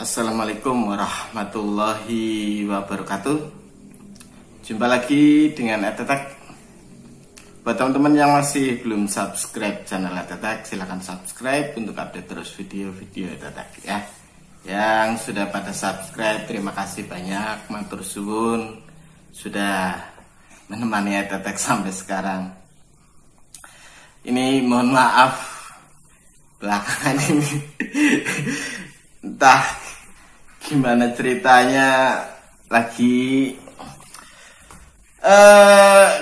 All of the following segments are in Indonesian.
Assalamualaikum warahmatullahi wabarakatuh. Jumpa lagi dengan Etetek. Buat teman-teman yang masih belum subscribe channel Etetek, silahkan subscribe untuk update terus video-video Etetek ya. Yang sudah pada subscribe, terima kasih banyak. Matur suwun sudah menemani Etetek sampai sekarang. Ini mohon maaf belakangan ini entah gimana ceritanya lagi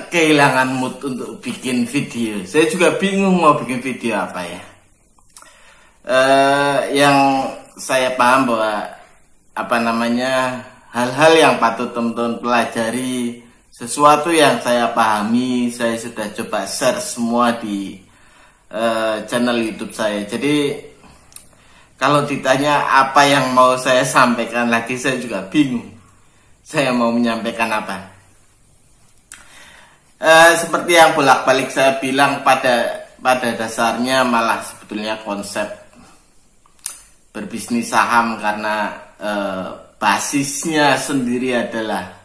kehilangan mood untuk bikin video. Saya juga bingung mau bikin video apa ya. Yang saya paham bahwa hal-hal yang patut teman-teman pelajari, sesuatu yang saya pahami, saya sudah coba share semua di channel YouTube saya. Jadi kalau ditanya apa yang mau saya sampaikan lagi, saya juga bingung. Saya mau menyampaikan apa? Seperti yang bolak-balik saya bilang, pada dasarnya malah sebetulnya konsep berbisnis saham karena basisnya sendiri adalah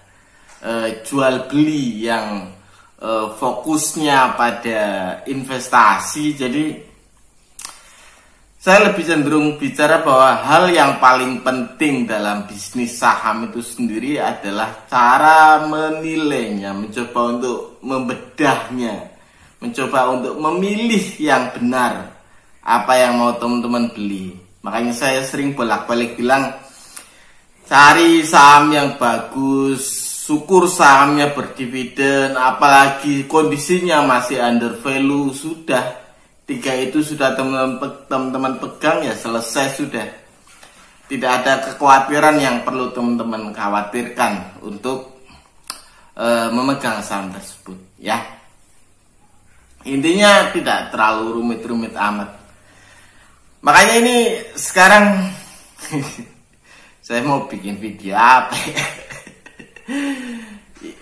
jual beli yang fokusnya pada investasi. Jadi saya lebih cenderung bicara bahwa hal yang paling penting dalam bisnis saham itu sendiri adalah cara menilainya, mencoba untuk membedahnya, mencoba untuk memilih yang benar apa yang mau teman-teman beli. Makanya saya sering bolak-balik bilang, cari saham yang bagus, syukur sahamnya berdividen, apalagi kondisinya masih under value, sudah. Tiga itu sudah teman-teman pegang, ya selesai sudah. Tidak ada kekhawatiran yang perlu teman-teman khawatirkan untuk memegang saham tersebut ya. Intinya tidak terlalu rumit-rumit amat. Makanya ini sekarang saya mau bikin video apa ya?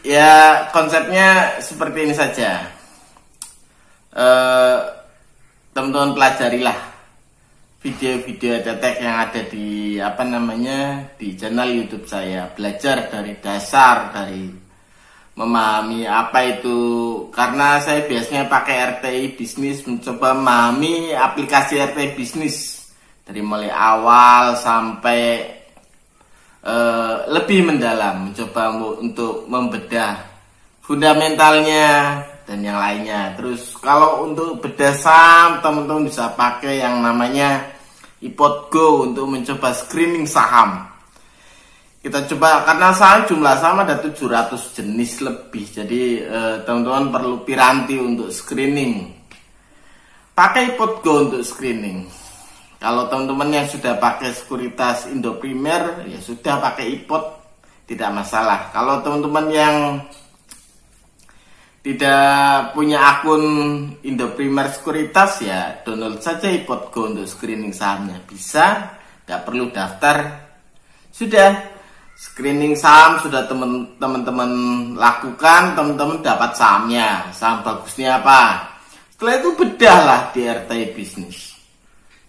Ya konsepnya seperti ini saja. Teman-teman pelajarilah video-video Etetek yang ada di di channel YouTube saya. Belajar dari dasar, dari memahami apa itu, karena saya biasanya pakai RTI bisnis, mencoba memahami aplikasi RTI bisnis dari mulai awal sampai lebih mendalam, mencoba untuk membedah fundamentalnya dan yang lainnya. Terus kalau untuk bedah saham, teman-teman bisa pakai yang namanya iPod Go untuk mencoba screening saham. Kita coba, karena saham, jumlah saham ada 700 jenis lebih. Jadi teman-teman perlu piranti untuk screening. Pakai iPod Go untuk screening. Kalau teman-teman yang sudah pakai sekuritas Indo Primer, ya sudah pakai iPod, tidak masalah. Kalau teman-teman yang tidak punya akun Indo Primer Sekuritas, ya download saja iPod Go untuk screening sahamnya. Bisa, nggak perlu daftar. Sudah, screening saham sudah teman-teman lakukan, teman-teman dapat sahamnya, saham bagusnya apa. Setelah itu bedahlah di RTI bisnis.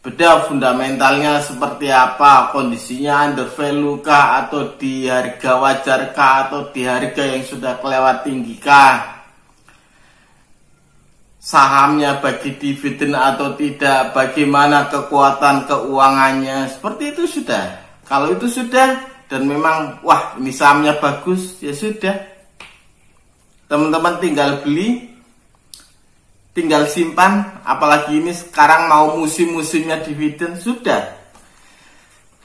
Bedah fundamentalnya seperti apa, kondisinya under value kah, atau di harga wajar kah, atau di harga yang sudah kelewat tinggi kah. Sahamnya bagi dividen atau tidak, bagaimana kekuatan keuangannya, seperti itu sudah. Kalau itu sudah, dan memang wah ini sahamnya bagus, ya sudah, teman-teman tinggal beli, tinggal simpan. Apalagi ini sekarang mau musim-musimnya dividen, sudah,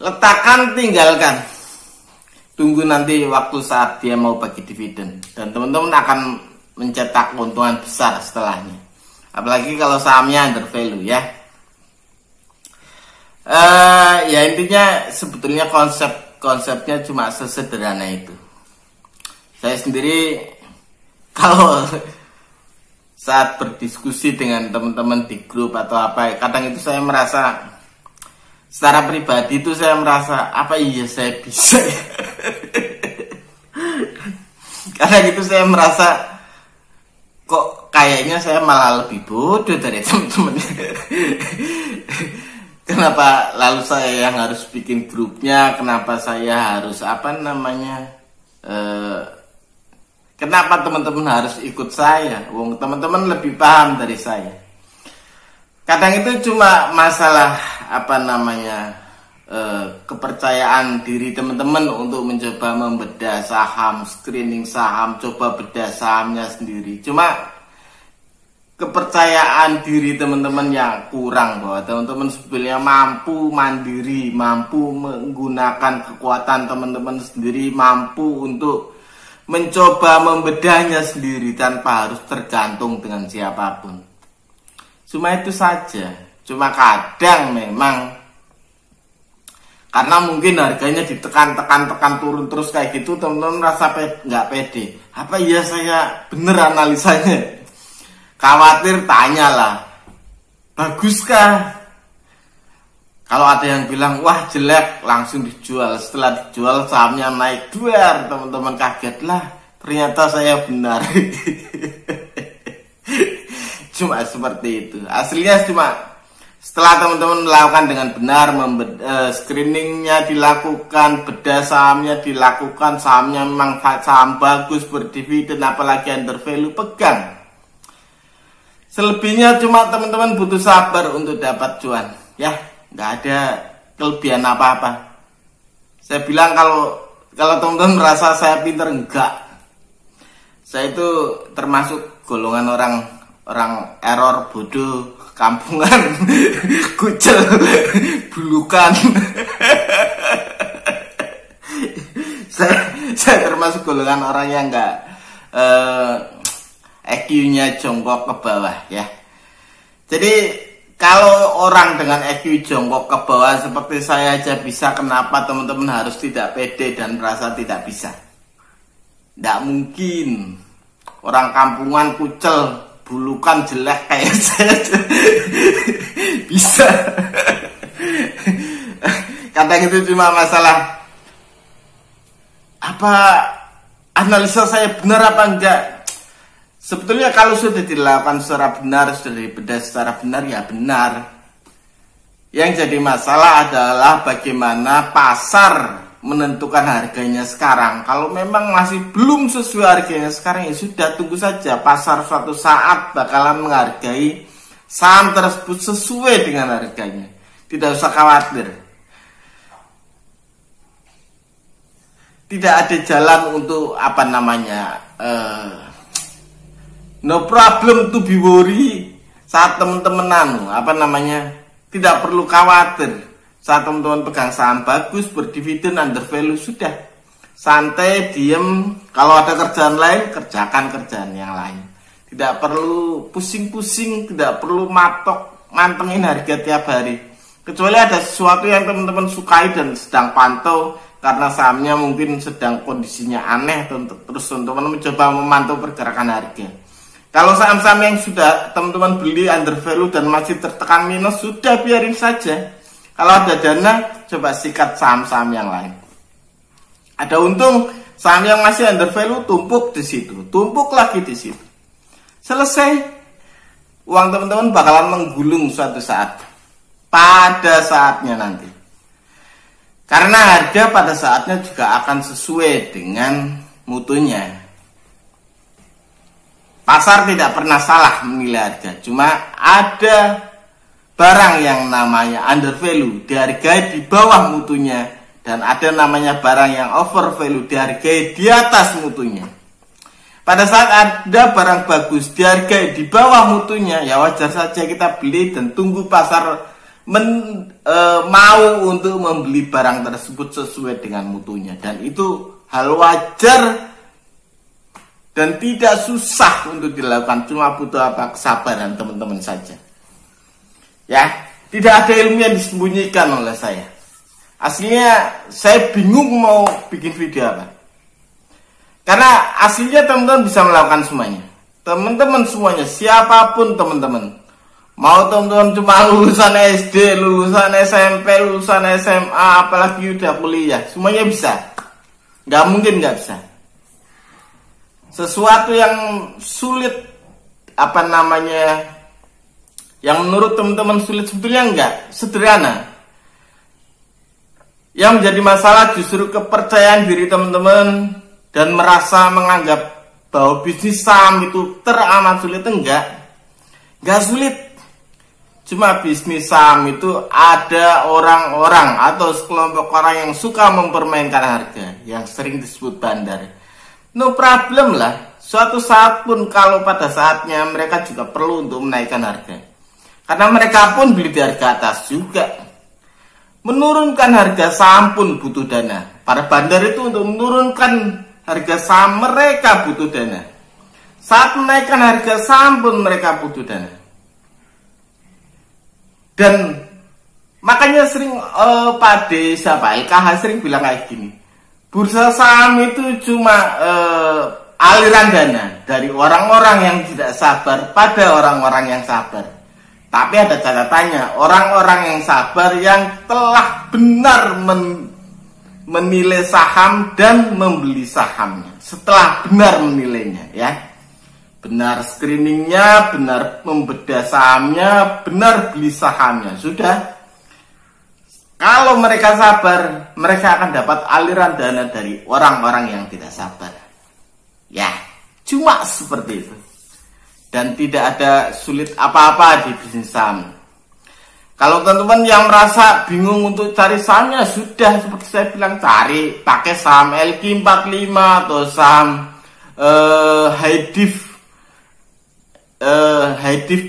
letakkan, tinggalkan, tunggu nanti waktu saat dia mau bagi dividen, dan teman-teman akan mencetak keuntungan besar setelahnya. Apalagi kalau sahamnya under value ya. Ya intinya sebetulnya konsepnya cuma sesederhana itu. Saya sendiri kalau saat berdiskusi dengan teman-teman di grup atau apa, kadang itu saya merasa, secara pribadi itu saya merasa, apa iya saya bisa ya? Kadang itu saya merasa, kok kayaknya saya malah lebih bodoh dari teman-teman. Kenapa lalu saya yang harus bikin grupnya? Kenapa saya harus kenapa teman-teman harus ikut saya? Wong teman-teman lebih paham dari saya. Kadang itu cuma masalah kepercayaan diri teman-teman untuk mencoba membedah saham, screening saham, coba bedah sahamnya sendiri. Cuma kepercayaan diri teman-teman yang kurang, bahwa teman-teman sebenarnya mampu mandiri, mampu menggunakan kekuatan teman-teman sendiri, mampu untuk mencoba membedahnya sendiri tanpa harus tergantung dengan siapapun. Cuma itu saja. Cuma kadang memang karena mungkin harganya ditekan turun terus kayak gitu, teman-teman merasa nggak pede. Apa iya saya bener analisanya? Khawatir, tanyalah, baguskah? Kalau ada yang bilang wah jelek, langsung dijual. Setelah dijual sahamnya naik duar, teman-teman kaget lah, ternyata saya benar. Cuma seperti itu. Aslinya cuma setelah teman-teman melakukan dengan benar, screeningnya dilakukan, bedah sahamnya dilakukan, sahamnya memang saham bagus, berdividen, apalagi under value, pegang. Selebihnya cuma teman-teman butuh sabar untuk dapat cuan. Ya, nggak ada kelebihan apa-apa. Saya bilang kalau teman-teman merasa saya pinter, enggak. Saya itu termasuk golongan orang error, bodoh, kampungan, kucel, bulukan. saya termasuk golongan orang yang enggak EQ-nya jongkok ke bawah ya. Jadi kalau orang dengan EQ jongkok ke bawah seperti saya aja bisa, kenapa teman-teman harus tidak pede dan merasa tidak bisa? Tidak mungkin. Orang kampungan, kucel, bulukan, jelek kayak saya bisa. Kadang itu cuma masalah analisa saya benar apa enggak. Sebetulnya kalau sudah dilakukan secara benar, sudah dibedah secara benar, ya benar. Yang jadi masalah adalah bagaimana pasar menentukan harganya sekarang. Kalau memang masih belum sesuai harganya sekarang, ya sudah, tunggu saja. Pasar suatu saat bakalan menghargai saham tersebut sesuai dengan harganya. Tidak usah khawatir. Tidak ada jalan untuk no problem to be worry saat teman-teman tidak perlu khawatir saat teman-teman pegang saham bagus, berdividen, under value, sudah santai, diem. Kalau ada kerjaan lain, kerjakan kerjaan yang lain. Tidak perlu pusing-pusing, tidak perlu mantengin harga tiap hari. Kecuali ada sesuatu yang teman-teman sukai dan sedang pantau karena sahamnya mungkin sedang kondisinya aneh, terus teman-teman mencoba memantau pergerakan harga. Kalau saham-saham yang sudah teman-teman beli under value dan masih tertekan minus, sudah biarin saja. Kalau ada dana, coba sikat saham-saham yang lain. Ada untung, saham yang masih under value tumpuk di situ, tumpuk lagi di situ. Selesai, uang teman-teman bakalan menggulung suatu saat. Pada saatnya nanti. Karena harga pada saatnya juga akan sesuai dengan mutunya. Pasar tidak pernah salah memilih harga, cuma ada barang yang namanya under value, dihargai di bawah mutunya, dan ada namanya barang yang over value, dihargai di atas mutunya. Pada saat ada barang bagus dihargai di bawah mutunya, ya wajar saja kita beli dan tunggu pasar mau untuk membeli barang tersebut sesuai dengan mutunya, dan itu hal wajar dan tidak susah untuk dilakukan, cuma butuh kesabaran teman-teman saja. Ya, tidak ada ilmu yang disembunyikan oleh saya. Aslinya saya bingung mau bikin video apa. Karena aslinya teman-teman bisa melakukan semuanya. Teman-teman semuanya, siapapun teman-teman. Mau teman-teman cuma lulusan SD, lulusan SMP, lulusan SMA, apalagi udah kuliah, semuanya bisa. Nggak mungkin nggak bisa. Sesuatu yang sulit Yang menurut teman-teman sulit sebetulnya enggak, sederhana. Yang menjadi masalah justru kepercayaan diri teman-teman dan merasa menganggap bahwa bisnis saham itu teramat sulit. Enggak sulit. Cuma bisnis saham itu ada orang-orang atau sekelompok orang yang suka mempermainkan harga, yang sering disebut bandar. No problem lah, suatu saat pun kalau pada saatnya mereka juga perlu untuk menaikkan harga. Karena mereka pun beli di harga atas juga. Menurunkan harga saham pun butuh dana. Para bandar itu untuk menurunkan harga saham mereka butuh dana. Saat menaikkan harga saham pun mereka butuh dana. Dan makanya sering Pak Desa, Pak LKH sering bilang kayak gini. Bursa saham itu cuma aliran dana dari orang-orang yang tidak sabar pada orang-orang yang sabar. Tapi ada catatannya, orang-orang yang sabar yang telah benar menilai saham dan membeli sahamnya. Setelah benar menilainya, ya, benar screeningnya, benar membedah sahamnya, benar beli sahamnya. Sudah, kalau mereka sabar, mereka akan dapat aliran dana dari orang-orang yang tidak sabar. Ya, cuma seperti itu. Dan tidak ada sulit apa-apa di bisnis saham. Kalau teman-teman yang merasa bingung untuk cari sahamnya, sudah seperti saya bilang, pakai saham LQ45 atau saham HIDIF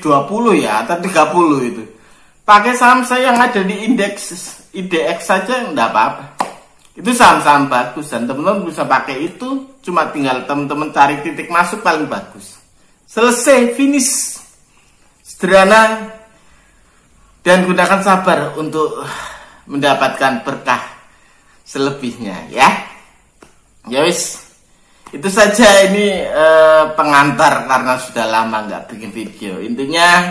20 ya, atau 30 itu. Pakai saham saya yang ada di IDX saja enggak apa-apa. Itu saham-saham bagus dan teman-teman bisa pakai itu, cuma tinggal teman-teman cari titik masuk paling bagus. Selesai, finish. Sederhana dan gunakan sabar untuk mendapatkan berkah selebihnya, ya. Ya wis. Itu saja ini pengantar karena sudah lama nggak bikin video. Intinya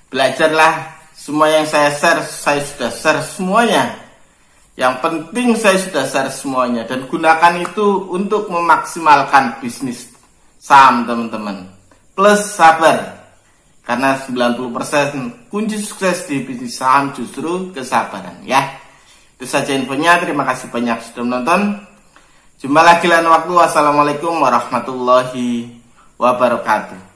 belajarlah, semua yang saya share, saya sudah share semuanya. Yang penting saya sudah share semuanya dan gunakan itu untuk memaksimalkan bisnis saham teman-teman. Plus sabar, karena 90% kunci sukses di bisnis saham justru kesabaran, ya. Itu saja infonya, terima kasih banyak sudah menonton. Jumpa lagi lain waktu. Wassalamualaikum warahmatullahi wabarakatuh.